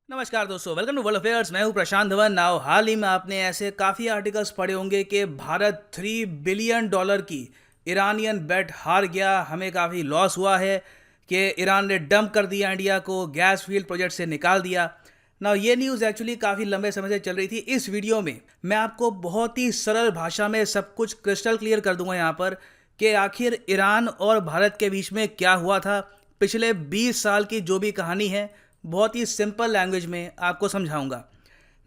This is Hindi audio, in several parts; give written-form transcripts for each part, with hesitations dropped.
नमस्कार दोस्तों, वेलकम टू वर्ल्ड अफेयर्स। मैं हूं प्रशांत धवन। नाउ हाल ही में आपने ऐसे काफ़ी आर्टिकल्स पढ़े होंगे कि भारत $3 बिलियन की ईरानियन बेट हार गया, हमें काफ़ी लॉस हुआ है कि ईरान ने डंप कर दिया इंडिया को, गैस फील्ड प्रोजेक्ट से निकाल दिया। नाउ ये न्यूज़ एक्चुअली काफ़ी लंबे समय से चल रही थी। इस वीडियो में मैं आपको बहुत ही सरल भाषा में सब कुछ क्रिस्टल क्लियर कर दूंगा यहाँ पर कि आखिर ईरान और भारत के बीच में क्या हुआ था। पिछले 20 साल की जो भी कहानी है बहुत ही सिंपल लैंग्वेज में आपको समझाऊंगा।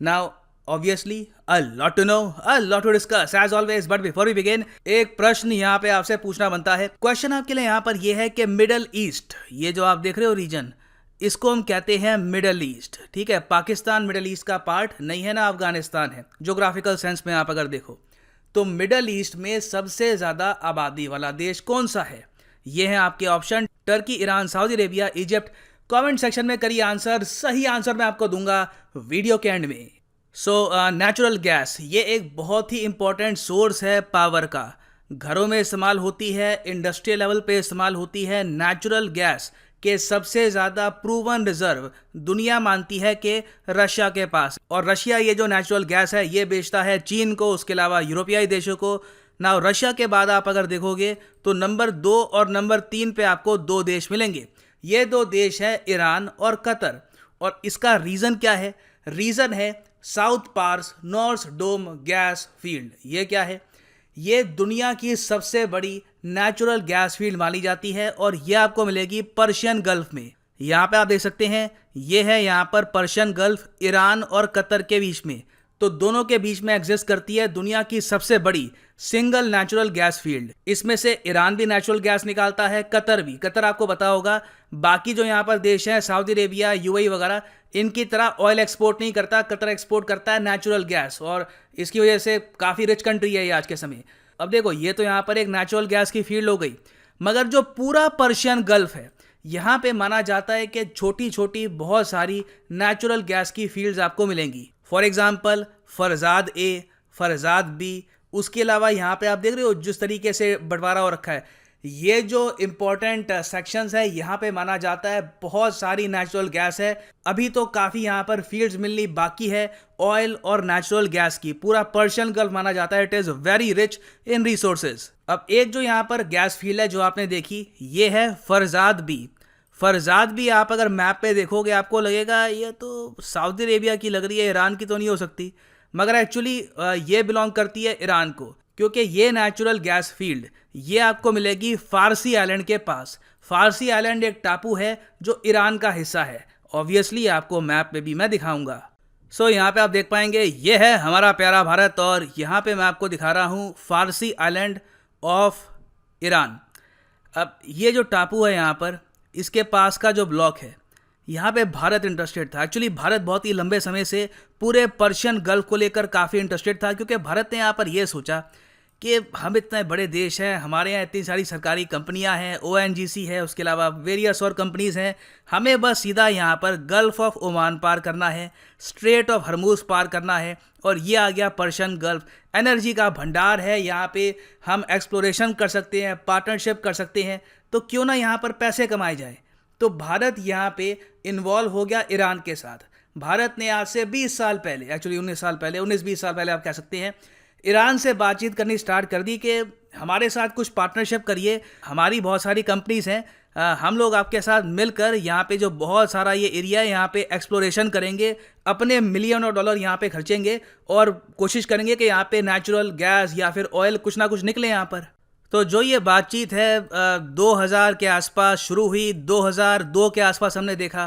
Now obviously a lot to know, a lot to discuss as always, but before we begin एक प्रश्न यहाँ पे आपसे पूछना बनता है। क्वेश्चन आपके लिए यहाँ पर यह है कि मिडल ईस्ट, ये जो आप देख रहे हो रीजन, इसको हम कहते हैं मिडल ईस्ट। ठीक है, पाकिस्तान मिडल ईस्ट का पार्ट नहीं है ना, अफगानिस्तान है जोग्राफिकल सेंस में आप अगर देखो तो। मिडल ईस्ट में सबसे ज्यादा आबादी वाला देश कौन सा है? ये है आपके option: Turkey, Iran, Saudi Arabia, Egypt. Comment section में करिए आंसर। सही आंसर मैं आपको दूंगा वीडियो के एंड में। नेचुरल गैस ये एक बहुत ही इंपॉर्टेंट सोर्स है पावर का। घरों में इस्तेमाल होती है, इंडस्ट्रियल लेवल पे इस्तेमाल होती है। नेचुरल गैस के सबसे ज़्यादा प्रूवन रिजर्व दुनिया मानती है कि रशिया के पास, और रशिया ये जो नेचुरल गैस है ये बेचता है चीन को, उसके अलावा यूरोपियाई देशों को। ना रशिया के बाद आप अगर देखोगे तो नंबर 2 और नंबर 3 पे आपको 2 देश मिलेंगे। ये 2 देश है ईरान और कतर। और इसका रीज़न क्या है? रीज़न है साउथ पार्स नॉर्थ डोम गैस फील्ड। ये क्या है? ये दुनिया की सबसे बड़ी नेचुरल गैस फील्ड मानी जाती है और ये आपको मिलेगी पर्शियन गल्फ में। यहाँ पे आप देख सकते हैं, ये है यहाँ पर पर्शियन गल्फ, ईरान और कतर के बीच में। तो दोनों के बीच में एग्जिस्ट करती है दुनिया की सबसे बड़ी सिंगल नेचुरल गैस फील्ड। इसमें से ईरान भी नेचुरल गैस निकालता है, कतर भी। कतर आपको पता होगा, बाकी जो यहाँ पर देश हैं सऊदी अरेबिया, यूएई वगैरह, इनकी तरह ऑयल एक्सपोर्ट नहीं करता। कतर एक्सपोर्ट करता है नेचुरल गैस, और इसकी वजह से काफ़ी रिच कंट्री है ये आज के समय। अब देखो, ये तो यहाँ पर एक नेचुरल गैस की फील्ड हो गई, मगर जो पूरा पर्शियन गल्फ है यहाँ पे माना जाता है कि छोटी छोटी बहुत सारी नेचुरल गैस की फील्ड्स आपको मिलेंगी। For example Farzad A, Farzad B. उसके अलावा यहाँ पे आप देख रहे हो जिस तरीके से बंटवारा हो रखा है, ये जो इंपॉर्टेंट सेक्शंस है यहाँ पे माना जाता है बहुत सारी नेचुरल गैस है। अभी तो काफ़ी यहाँ पर फील्ड्स मिलनी बाकी है ऑयल और नेचुरल गैस की। पूरा पर्शियन गल्फ माना जाता है, it is very rich in resources. अब एक जो यहाँ पर गैस फील्ड है जो आपने देखी, ये है फरजाद बी। फरजाद भी आप अगर मैप पे देखोगे आपको लगेगा ये तो सऊदी अरेबिया की लग रही है, ईरान की तो नहीं हो सकती, मगर एक्चुअली ये बिलोंग करती है ईरान को, क्योंकि ये नेचुरल गैस फील्ड ये आपको मिलेगी फारसी आइलैंड के पास। फारसी आइलैंड एक टापू है जो ईरान का हिस्सा है। ऑब्वियसली आपको मैप पे भी मैं दिखाऊंगा। यहाँ पे आप देख पाएंगे ये है हमारा प्यारा भारत, और यहाँ पे मैं आपको दिखा रहा हूँ फारसी आइलैंड ऑफ ईरान। अब ये जो टापू है यहाँ पर, इसके पास का जो ब्लॉक है, यहाँ पे भारत इंटरेस्टेड था। एक्चुअली भारत बहुत ही लंबे समय से पूरे पर्शियन गल्फ को लेकर काफ़ी इंटरेस्टेड था, क्योंकि भारत ने यहाँ पर यह सोचा कि हम इतने बड़े देश हैं, हमारे यहाँ इतनी सारी सरकारी कंपनियाँ हैं, ओएनजीसी है, उसके अलावा वेरियस और कंपनीज़ हैं, हमें बस सीधा यहाँ पर गल्फ ऑफ ओमान पार करना है, स्ट्रेट ऑफ हरमूज पार करना है, और ये आ गया पर्शियन गल्फ। एनर्जी का भंडार है यहाँ पे, हम एक्सप्लोरेशन कर सकते हैं, पार्टनरशिप कर सकते हैं, तो क्यों ना यहाँ पर पैसे कमाए जाए। तो भारत यहाँ पे इन्वॉल्व हो गया ईरान के साथ। भारत ने आज से 20 साल पहले, एक्चुअली 19 साल पहले, 19-20 साल पहले आप कह सकते हैं, ईरान से बातचीत करनी स्टार्ट कर दी कि हमारे साथ कुछ पार्टनरशिप करिए, हमारी बहुत सारी कंपनीज हैं, हम लोग आपके साथ मिलकर यहाँ पे जो बहुत सारा ये एरिया है यहाँ पे एक्सप्लोरेशन करेंगे, अपने मिलियन ऑफ डॉलर यहाँ पे खर्चेंगे और कोशिश करेंगे कि यहाँ पे नेचुरल गैस या फिर ऑयल कुछ ना कुछ निकले यहाँ पर। तो जो ये बातचीत है 2000 के आसपास शुरू हुई। 2002 के आसपास हमने देखा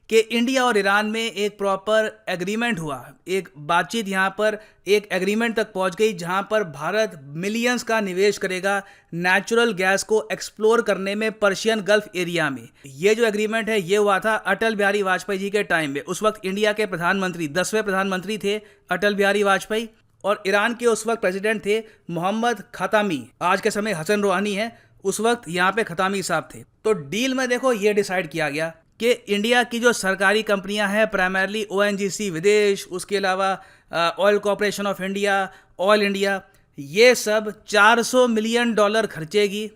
कि इंडिया और ईरान में एक प्रॉपर एग्रीमेंट हुआ, एक बातचीत यहाँ पर एक एग्रीमेंट तक पहुँच गई, जहाँ पर भारत मिलियंस का निवेश करेगा नेचुरल गैस को एक्सप्लोर करने में पर्शियन गल्फ एरिया में। ये जो एग्रीमेंट है ये हुआ था अटल बिहारी वाजपेयी जी के टाइम में। उस वक्त इंडिया के प्रधानमंत्री 10वें प्रधानमंत्री थे अटल बिहारी वाजपेयी, और ईरान के उस वक्त प्रेसिडेंट थे मोहम्मद खतामी। आज के समय हसन रूहानी है, उस वक्त यहाँ पे खतामी साहब थे। तो डील में देखो ये डिसाइड किया गया कि इंडिया की जो सरकारी कंपनियां हैं, प्राइमरली ओएनजीसी विदेश, उसके अलावा oil corporation of India, oil India, ये सब $400 मिलियन खर्चेगी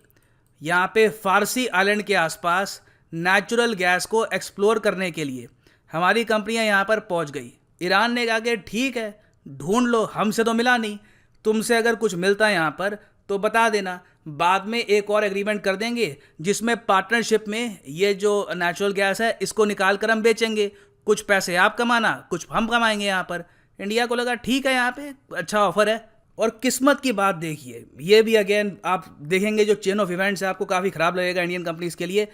यहाँ पे फारसी आइलैंड के आसपास नेचुरल गैस को एक्सप्लोर करने के लिए। हमारी कंपनियां यहाँ पर पहुँच गई। ईरान ने कहा कि ठीक है, ढूंढ लो, हमसे तो मिला नहीं, तुमसे अगर कुछ मिलता है यहाँ पर तो बता देना, बाद में एक और एग्रीमेंट कर देंगे जिसमें पार्टनरशिप में ये जो नेचुरल गैस है इसको निकाल कर हम बेचेंगे, कुछ पैसे आप कमाना, कुछ हम कमाएंगे यहाँ पर। इंडिया को लगा ठीक है, यहाँ पे अच्छा ऑफर है। और किस्मत की बात देखिए, ये भी अगेन आप देखेंगे जो चेन ऑफ इवेंट्स है आपको काफ़ी ख़राब लगेगा इंडियन कंपनीज़ के लिए।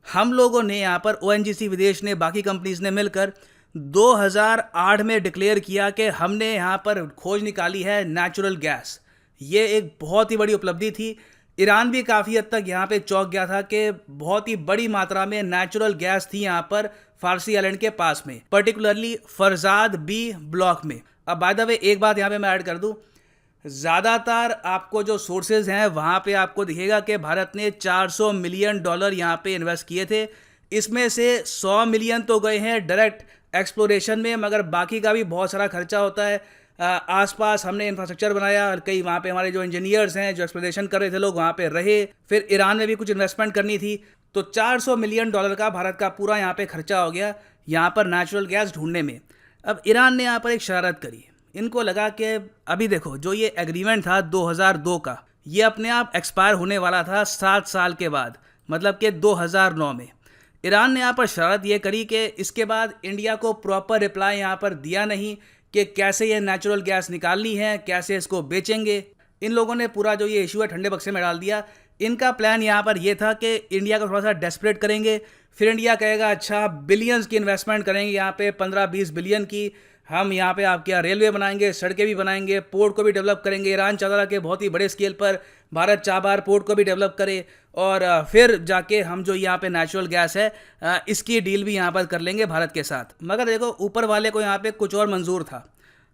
हम लोगों ने यहाँ पर ONGC विदेश ने, बाकी कंपनीज़ ने मिलकर 2008 में डिक्लेयर किया कि हमने यहाँ पर खोज निकाली है नेचुरल गैस। ये एक बहुत ही बड़ी उपलब्धि थी। ईरान भी काफ़ी हद तक यहाँ पे चौंक गया था कि बहुत ही बड़ी मात्रा में नेचुरल गैस थी यहाँ पर फारसी आइलैंड के पास में, पर्टिकुलरली फरजाद बी ब्लॉक में। अब बाय द वे एक बात यहाँ पे मैं ऐड कर दूँ, ज़्यादातर आपको जो सोर्सेज हैं वहाँ पे आपको दिखेगा कि भारत ने $400 मिलियन यहाँ पे इन्वेस्ट किए थे। इसमें से 100 मिलियन तो गए हैं डायरेक्ट एक्सप्लोरेशन में, मगर बाकी का भी बहुत सारा खर्चा होता है। आसपास हमने इंफ्रास्ट्रक्चर बनाया, कई वहाँ पे हमारे जो इंजीनियर्स हैं जो एक्सप्लोरेशन कर रहे थे लोग वहाँ पे रहे। फिर ईरान में भी कुछ इन्वेस्टमेंट करनी थी, तो $400 मिलियन का भारत का पूरा यहाँ पे खर्चा हो गया यहाँ पर नेचुरल गैस ढूंढने में। अब ईरान ने यहाँ पर एक शरारत करी, इनको लगा कि अभी देखो जो ये एग्रीमेंट था 2002 का, ये अपने आप एक्सपायर होने वाला था 7 साल के बाद, मतलब कि 2009 में। ईरान ने यहाँ पर शरारत ये करी कि इसके बाद इंडिया को प्रॉपर रिप्लाई यहाँ पर दिया नहीं कि कैसे ये नेचुरल गैस निकालनी है, कैसे इसको बेचेंगे। इन लोगों ने पूरा जो ये इशू है ठंडे बक्से में डाल दिया। इनका प्लान यहाँ पर ये था कि इंडिया को थोड़ा सा डेस्परेट करेंगे, फिर इंडिया कहेगा अच्छा बिलियंस की इन्वेस्टमेंट करेंगे यहाँ पे, 15-20 बिलियन की, हम यहाँ पे आपके यहाँ रेलवे बनाएंगे, सड़कें भी बनाएंगे, पोर्ट को भी डेवलप करेंगे। ईरान चाहता था कि बहुत ही बड़े स्केल पर भारत चाबार पोर्ट को भी डेवलप करे, और फिर जाके हम जो यहाँ पे नेचुरल गैस है इसकी डील भी यहाँ पर कर लेंगे भारत के साथ। मगर देखो ऊपर वाले को यहाँ पे कुछ और मंजूर था।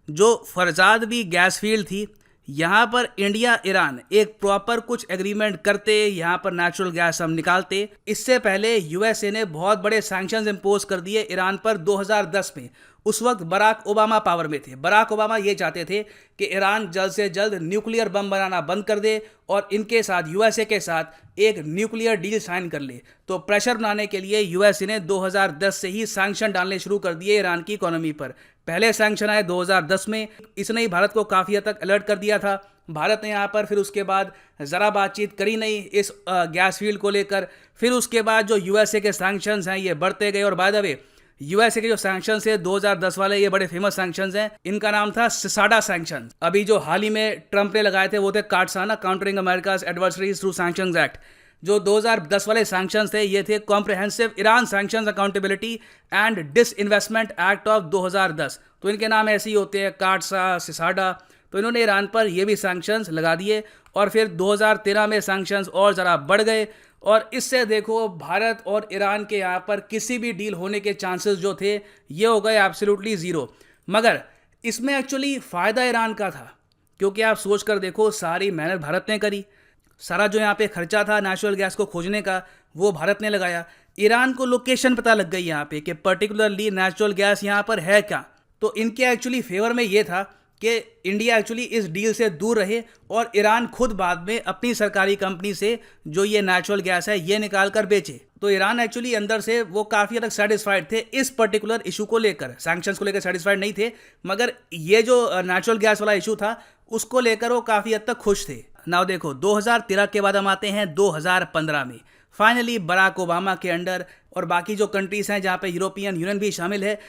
जो फरजाद भी गैस फील्ड थी, यहाँ पर इंडिया ईरान एक प्रॉपर कुछ एग्रीमेंट करते, यहाँ पर नेचुरल गैस हम निकालते। इससे पहले USA ने बहुत बड़े सैंक्शंस इम्पोज कर दिए ईरान पर 2010 में। उस वक्त बराक ओबामा पावर में थे। बराक ओबामा ये चाहते थे कि ईरान जल्द से जल्द न्यूक्लियर बम बनाना बंद कर दे और इनके साथ USA के साथ एक न्यूक्लियर डील साइन कर ले। तो प्रेशर बनाने के लिए USA ने 2010 से ही सैंक्शन डालने शुरू कर दिए ईरान की इकोनॉमी पर। पहले सैंक्शन आए 2010 में, इसने ही भारत को काफ़ी हद तक अलर्ट कर दिया था। भारत ने यहाँ पर फिर उसके बाद ज़रा बातचीत करी नहीं इस गैस फील्ड को लेकर। फिर उसके बाद जो USA के सैंक्शंस हैं ये बढ़ते गए, और बाय द वे USA के जो सैंक्शंस है 2010 वाले, ये बड़े फेमस सैंक्शंस हैं। इनका नाम था सिसाडा सैंक्शन। अभी जो हाल ही में ट्रंप ने लगाए थे वो थे काटसा ना, countering America's adversaries through sanctions act. जो 2010 वाले सैंक्शंस थे ये थे comprehensive Iran sanctions accountability and disinvestment act of 2010। तो इनके नाम ऐसे ही होते हैं, काटसा, सिसाडा। तो इन्होंने ईरान पर ये भी सैंक्शंस लगा दिए, और फिर 2013 में सैंक्शंस और ज़रा बढ़ गए, और इससे देखो भारत और ईरान के यहाँ पर किसी भी डील होने के चांसेस जो थे ये हो गए एब्सोल्युटली ज़ीरो। मगर इसमें एक्चुअली फ़ायदा ईरान का था, क्योंकि आप सोच कर देखो सारी मेहनत भारत ने करी, सारा जो यहाँ पे खर्चा था नेचुरल गैस को खोजने का वो भारत ने लगाया। ईरान को लोकेशन पता लग गई यहाँ पे कि पर्टिकुलरली नेचुरल गैस यहाँ पर है क्या। तो इनके एक्चुअली फेवर में ये था कि इंडिया एक्चुअली इस डील से दूर रहे और ईरान खुद बाद में अपनी सरकारी कंपनी से जो ये नेचुरल गैस है ये निकाल कर बेचे। तो ईरान एक्चुअली अंदर से वो काफ़ी हद तक सेटिस्फाइड थे इस पर्टिकुलर इशू को लेकर, सैंक्शंस को लेकर सेटिस्फाइड नहीं थे, मगर ये जो नेचुरल गैस वाला इशू था उसको लेकर वो काफ़ी हद तक खुश थे। नाउ देखो 2013 के बाद हम आते हैं 2015 में। फाइनली बराक ओबामा के अंडर और बाकी जो कंट्रीज़ हैं जहाँ पे यूरोपियन यूनियन भी शामिल है,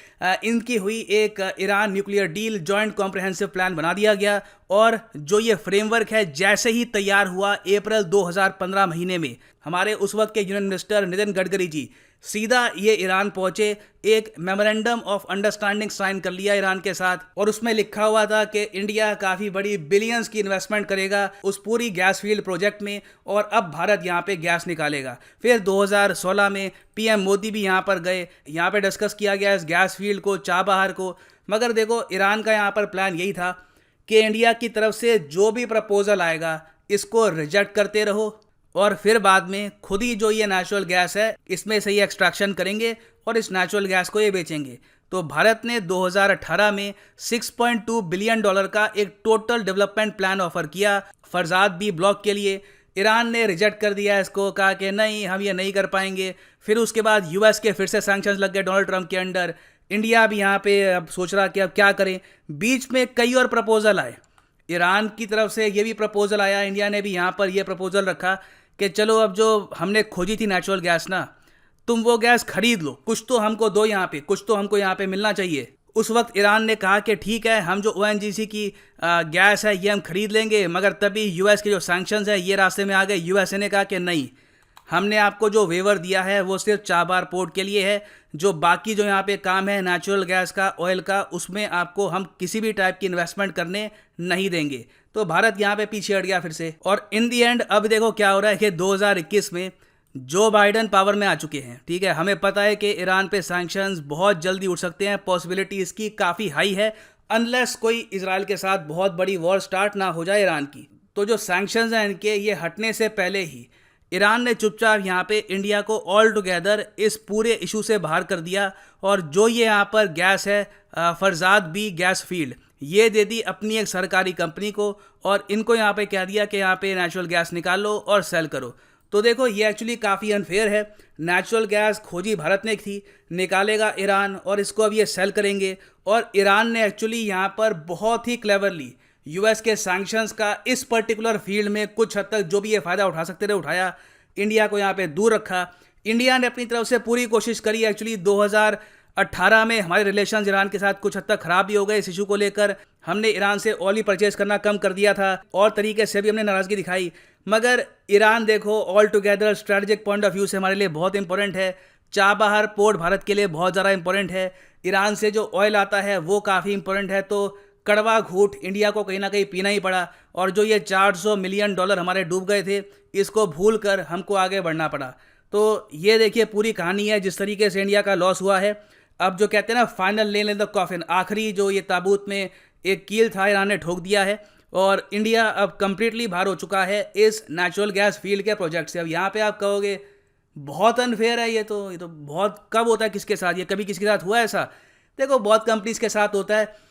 इनकी हुई एक Iran nuclear deal joint comprehensive plan बना दिया गया। और जो ये फ्रेमवर्क है जैसे ही तैयार हुआ अप्रैल 2015 महीने में, हमारे उस वक्त के यूनियन मिनिस्टर नितिन गडकरी जी सीधा ये ईरान पहुंचे, एक मेमोरेंडम ऑफ अंडरस्टैंडिंग साइन कर लिया ईरान के साथ, और उसमें लिखा हुआ था कि इंडिया काफ़ी बड़ी बिलियंस की इन्वेस्टमेंट करेगा उस पूरी गैस फील्ड प्रोजेक्ट में, और अब भारत यहाँ पे गैस निकालेगा। फिर 2016 में PM मोदी भी यहाँ पर गए, यहाँ पे डिस्कस किया गया इस गैस फील्ड को, चाबहार को। मगर देखो ईरान का यहाँ पर प्लान यही था कि इंडिया की तरफ से जो भी प्रपोजल आएगा इसको रिजेक्ट करते रहो, और फिर बाद में खुद ही जो ये नेचुरल गैस है इसमें से ही एक्सट्रैक्शन करेंगे और इस नेचुरल गैस को ये बेचेंगे। तो भारत ने 2018 में $6.2 बिलियन का एक टोटल डेवलपमेंट प्लान ऑफर किया फरजाद बी ब्लॉक के लिए। ईरान ने रिजेक्ट कर दिया इसको, कहा कि नहीं हम ये नहीं कर पाएंगे। फिर उसके बाद US के फिर से सैंक्शंस लग गए डोनाल्ड ट्रंप के अंडर। इंडिया भी यहाँ पे अब सोच रहा कि अब क्या करें। बीच में कई और प्रपोजल आए, ईरान की तरफ से ये भी प्रपोजल आया, इंडिया ने भी यहाँ पर ये प्रपोजल रखा कि चलो अब जो हमने खोजी थी नेचुरल गैस ना, तुम वो गैस खरीद लो, कुछ तो हमको दो यहाँ पे, कुछ तो हमको यहाँ पे मिलना चाहिए। उस वक्त ईरान ने कहा कि ठीक है, हम जो ONGC की गैस है ये हम खरीद लेंगे, मगर तभी यूएस के जो सैंक्शंस है ये रास्ते में आ गए। यूएसए ने कहा कि नहीं, हमने आपको जो वेवर दिया है वो सिर्फ चाबार पोर्ट के लिए है, जो बाकी जो यहाँ पे काम है नेचुरल गैस का, ऑयल का, उसमें आपको हम किसी भी टाइप की इन्वेस्टमेंट करने नहीं देंगे। तो भारत यहाँ पे पीछे हट गया फिर से। और इन दी एंड अब देखो क्या हो रहा है कि 2021 में जो बाइडन पावर में आ चुके हैं, ठीक है, हमें पता है कि ईरान पे सैंक्शंस बहुत जल्दी उठ सकते हैं, पॉसिबिलिटी इसकी काफ़ी हाई है, अनलेस कोई इजराइल के साथ बहुत बड़ी वॉर स्टार्ट ना हो जाए ईरान की। तो जो सैंक्शंस हैं इनके, ये हटने से पहले ही ईरान ने चुपचाप यहाँ पे इंडिया को ऑल टुगेदर इस पूरे इशू से बाहर कर दिया, और जो ये यहाँ पर गैस है फरजाद बी गैस फील्ड, ये दे दी अपनी एक सरकारी कंपनी को, और इनको यहाँ पे कह दिया कि यहाँ पे नेचुरल गैस निकालो और सेल करो। तो देखो ये एक्चुअली काफ़ी अनफेयर है। नेचुरल गैस खोजी भारत ने थी, निकालेगा ईरान और इसको अब ये सेल करेंगे। और ईरान ने एक्चुअली यहाँ पर बहुत ही क्लेवरली यूएस के सैंक्शंस का इस पर्टिकुलर फील्ड में कुछ हद तक जो भी ये फ़ायदा उठा सकते थे उठाया, इंडिया को यहाँ पे दूर रखा। इंडिया ने अपनी तरफ से पूरी कोशिश करी। एक्चुअली 2018 में हमारे रिलेशन ईरान के साथ कुछ हद तक ख़राब भी हो गए इस इशू को लेकर। हमने ईरान से ऑयल ही परचेज करना कम कर दिया था, और तरीके से भी हमने नाराज़गी दिखाई। मगर ईरान देखो all together strategic point of view से हमारे लिए बहुत इंपॉर्टेंट है। चाबहार पोर्ट भारत के लिए बहुत ज़्यादा इंपॉर्टेंट है। ईरान से जो ऑयल आता है वो काफ़ी इंपॉर्टेंट है। तो कड़वा घूंट इंडिया को कहीं ना कहीं पीना ही पड़ा, और जो ये $400 मिलियन हमारे डूब गए थे, इसको भूल कर हमको आगे बढ़ना पड़ा। तो ये देखिए पूरी कहानी है जिस तरीके से इंडिया का लॉस हुआ है। अब जो कहते हैं ना final nail in the coffin, आखिरी जो ये ताबूत में एक कील था ईरान ने ठोक दिया है, और इंडिया अब कंप्लीटली बाहर हो चुका है इस नेचुरल गैस फील्ड के प्रोजेक्ट से। अब यहाँ पे आप कहोगे बहुत अनफेयर है, ये तो बहुत कब होता है किसके साथ, ये कभी किसके साथ हुआ है ऐसा? देखो बहुत कंपनीज के साथ होता है।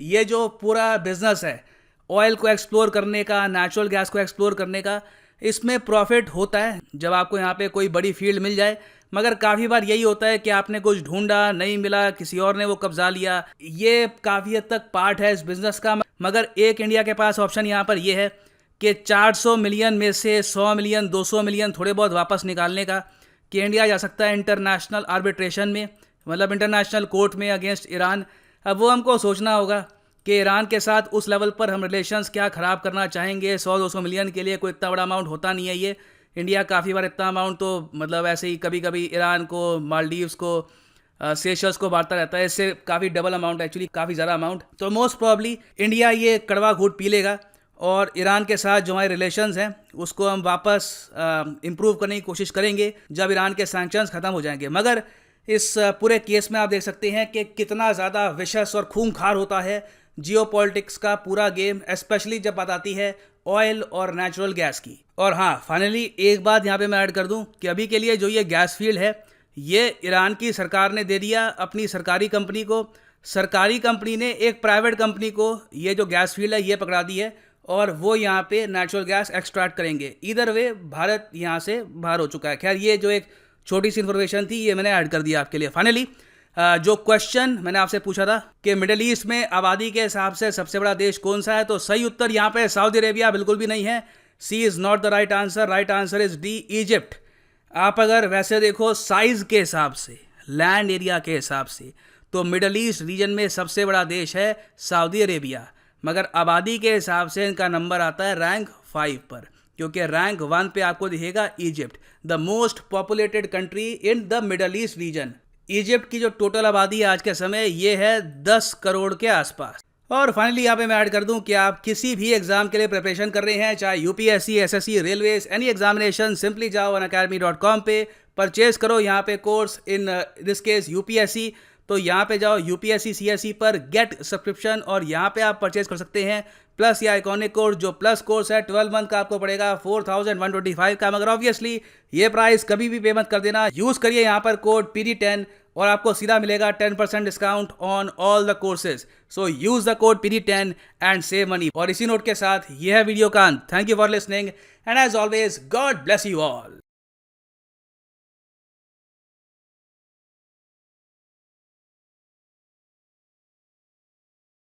ये जो पूरा बिजनेस है ऑयल को एक्सप्लोर करने का, नेचुरल गैस को एक्सप्लोर करने का, इसमें प्रॉफिट होता है जब आपको यहाँ पे कोई बड़ी फील्ड मिल जाए। मगर काफ़ी बार यही होता है कि आपने कुछ ढूंढा, नहीं मिला, किसी और ने वो कब्जा लिया। ये काफ़ी हद तक पार्ट है इस बिज़नेस का। मगर एक इंडिया के पास ऑप्शन यहाँ पर ये है कि 400 मिलियन में से 100 मिलियन 200 मिलियन थोड़े बहुत वापस निकालने का, कि इंडिया जा सकता है इंटरनेशनल आर्बिट्रेशन में, मतलब इंटरनेशनल कोर्ट में अगेंस्ट ईरान। अब वो हमको सोचना होगा कि ईरान के साथ उस लेवल पर हम रिलेशंस क्या ख़राब करना चाहेंगे। 100-200 मिलियन के लिए कोई इतना बड़ा अमाउंट होता नहीं है ये। इंडिया काफ़ी बार इतना अमाउंट तो मतलब ऐसे ही कभी कभी ईरान को, मालदीव्स को, सेशल्स को बांटता रहता है, इससे काफ़ी डबल अमाउंट, एक्चुअली काफ़ी ज़्यादा अमाउंट। तो मोस्ट प्रॉब्ली इंडिया ये कड़वा घूंट पी लेगा, और ईरान के साथ जो हमारे रिलेशंस हैं उसको हम वापस इम्प्रूव करने की कोशिश करेंगे जब ईरान के सैंक्शंस ख़त्म हो जाएंगे। मगर इस पूरे केस में आप देख सकते हैं कि कितना ज़्यादा विशेष और खूंखार होता है जियोपॉलिटिक्स का पूरा गेम, स्पेशली जब बात आती है ऑयल और नेचुरल गैस की। और हाँ, फाइनली एक बात यहाँ पे मैं ऐड कर दूँ कि अभी के लिए जो ये गैस फील्ड है ये ईरान की सरकार ने दे दिया अपनी सरकारी कंपनी को। सरकारी कंपनी ने एक प्राइवेट कंपनी को ये जो गैस फील्ड है ये पकड़ा दी है, और वो यहाँ पे नेचुरल गैस एक्सट्रैक्ट करेंगे। इधर वे भारत यहाँ से बाहर हो चुका है। खैर ये जो एक छोटी सी इन्फॉर्मेशन थी ये मैंने ऐड कर दिया आपके लिए। फाइनली जो क्वेश्चन मैंने आपसे पूछा था कि मिडिल ईस्ट में आबादी के हिसाब से सबसे बड़ा देश कौन सा है, तो सही उत्तर यहाँ पे सऊदी अरेबिया बिल्कुल भी नहीं है। C is not the right answer. Right answer is D, Egypt. आप अगर वैसे देखो साइज के हिसाब से, लैंड एरिया के हिसाब से, तो मिडिल ईस्ट रीजन में सबसे बड़ा देश है सऊदी अरेबिया, मगर आबादी के हिसाब से इनका नंबर आता है रैंक 5 पर, क्योंकि रैंक 1 पे आपको दिखेगा Egypt, the most populated country in the middle east region. Egypt की जो टोटल आबादी आज के समय ये है 10 करोड़ के आसपास। और फाइनली यहाँ पे मैं ऐड कर दूं कि आप किसी भी एग्जाम के लिए प्रिपरेशन कर रहे हैं, चाहे UPSC, SSC, railways, any examination, simply जाओ unacademy.com पे, परचेज करो यहाँ पे course, in this case UPSC. तो यहाँ पे जाओ यूपीएससी सीएससी पर गेट सब्सक्रिप्शन, और यहाँ पे आप परचेज कर सकते हैं प्लस या आइकॉनिक कोर्स। जो प्लस कोर्स है 12 मंथ का आपको पड़ेगा 4125 का, मगर ऑब्वियसली ये प्राइस कभी भी पे मत कर देना। यूज़ करिए यहाँ पर कोड PD10 और आपको सीधा मिलेगा 10% discount on all the courses. So use the code PD10 and save money. और इसी नोट के साथ यह है वीडियो का अंत। Thank you for listening and as always God bless you all.